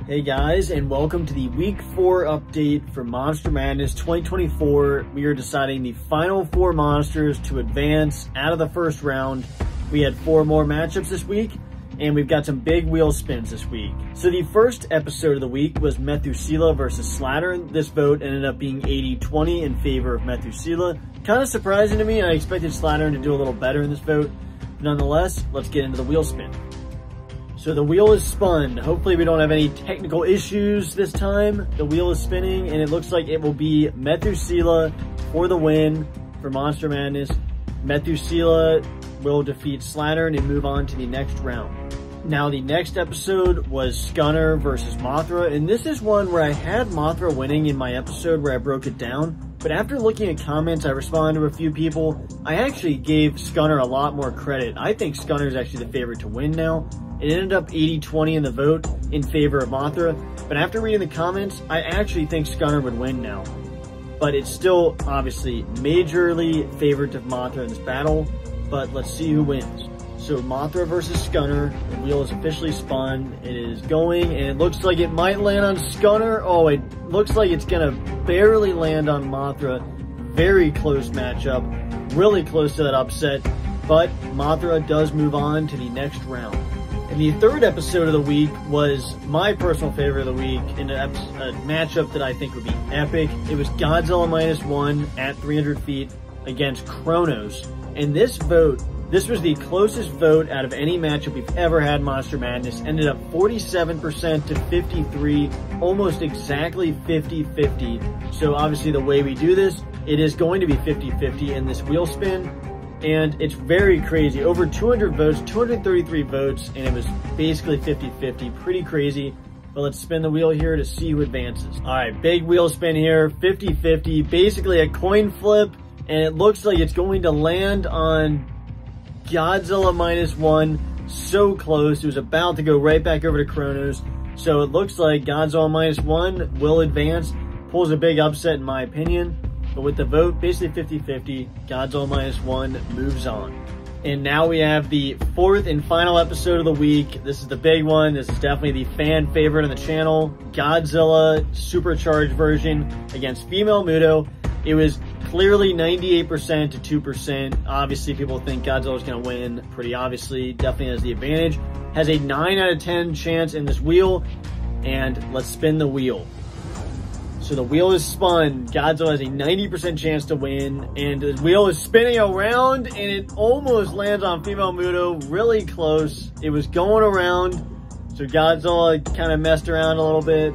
Hey guys, and welcome to the Week 4 update for Monster Madness 2024. We are deciding the final 4 monsters to advance out of the first round. We had 4 more matchups this week, and we've got some big wheel spins this week. So the first episode of the week was Methuselah versus Slattern. This vote ended up being 80-20 in favor of Methuselah. Kind of surprising to me. I expected Slattern to do a little better in this vote. Nonetheless, let's get into the wheel spin. So the wheel is spun. Hopefully we don't have any technical issues this time. The wheel is spinning and it looks like it will be Methuselah for the win for Monster Madness. Methuselah will defeat Slattern and move on to the next round. Now the next episode was Scunner versus Mothra, and this is one where I had Mothra winning in my episode where I broke it down. But after looking at comments, I responded to a few people. I actually gave Scunner a lot more credit. I think Scunner is actually the favorite to win now. It ended up 80-20 in the vote in favor of Mothra, but after reading the comments, I actually think Scunner would win now. But it's still, obviously, majorly favored to Mothra in this battle, but let's see who wins. So Mothra versus Scunner, the wheel is officially spun, it is going, and it looks like it might land on Scunner. Oh, it looks like it's gonna barely land on Mothra. Very close matchup, really close to that upset, but Mothra does move on to the next round. And the third episode of the week was my personal favorite of the week in a matchup that I think would be epic. It was Godzilla -1 at 300 feet against Kronos. And this vote, this was the closest vote out of any matchup we've ever had in Monster Madness. Ended up 47% to 53, almost exactly 50-50. So obviously the way we do this, it is going to be 50-50 in this wheel spin. And it's very crazy. Over 200 votes, 233 votes, and it was basically 50-50. Pretty crazy. But let's spin the wheel here to see who advances. All right, big wheel spin here, 50-50. Basically a coin flip, and it looks like it's going to land on Godzilla -1. So close. It was about to go right back over to Kronos. So it looks like Godzilla -1 will advance. Pulls a big upset in my opinion. But with the vote, basically 50-50, Godzilla -1 moves on. And now we have the 4th and final episode of the week. This is the big one. This is definitely the fan favorite on the channel. Godzilla supercharged version against Female Muto. It was clearly 98% to 2%. Obviously, people think Godzilla's going to win. Pretty obviously, definitely has the advantage. Has a 9 out of 10 chance in this wheel. And let's spin the wheel. So the wheel is spun. Godzilla has a 90% chance to win, and the wheel is spinning around, and it almost lands on Female Muto. Really close. It was going around, so Godzilla kind of messed around a little bit.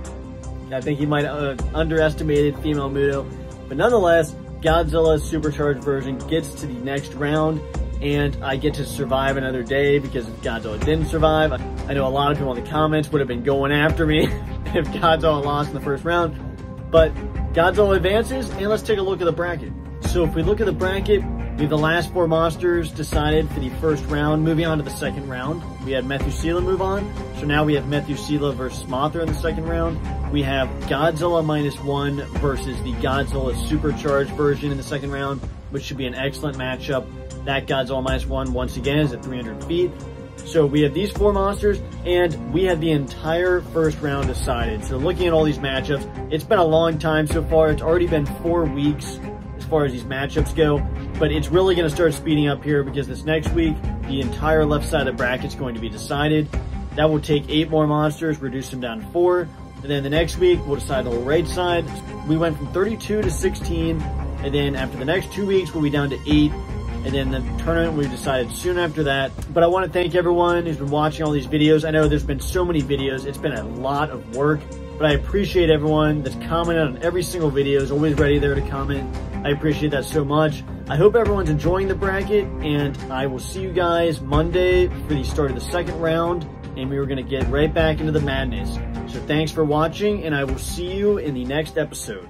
I think he might have underestimated Female Muto, but nonetheless, Godzilla's supercharged version gets to the next round, and I get to survive another day because if Godzilla didn't survive, I know a lot of people in the comments would have been going after me if Godzilla lost in the first round. But Godzilla advances, and let's take a look at the bracket. So if we look at the bracket, we have the last 4 monsters decided for the first round. Moving on to the second round, we had Methuselah move on. So now we have Methuselah versus Mothra in the second round. We have Godzilla -1 versus the Godzilla supercharged version in the second round, which should be an excellent matchup. That Godzilla -1 once again is at 300 feet. So we have these 4 monsters, and we have the entire first round decided. So looking at all these matchups, it's been a long time so far. It's already been 4 weeks as far as these matchups go, but it's really going to start speeding up here because this next week, the entire left side of the bracket is going to be decided. That will take 8 more monsters, reduce them down to 4. And then the next week, we'll decide the whole right side. We went from 32 to 16, and then after the next 2 weeks, we'll be down to 8. And then the tournament we decided soon after that. But I want to thank everyone who's been watching all these videos. I know there's been so many videos. It's been a lot of work, but I appreciate everyone that's commented on every single video, is always ready there to comment. I appreciate that so much. I hope everyone's enjoying the bracket, and I will see you guys Monday for the start of the second round, and we were going to get right back into the madness. So thanks for watching, and I will see you in the next episode.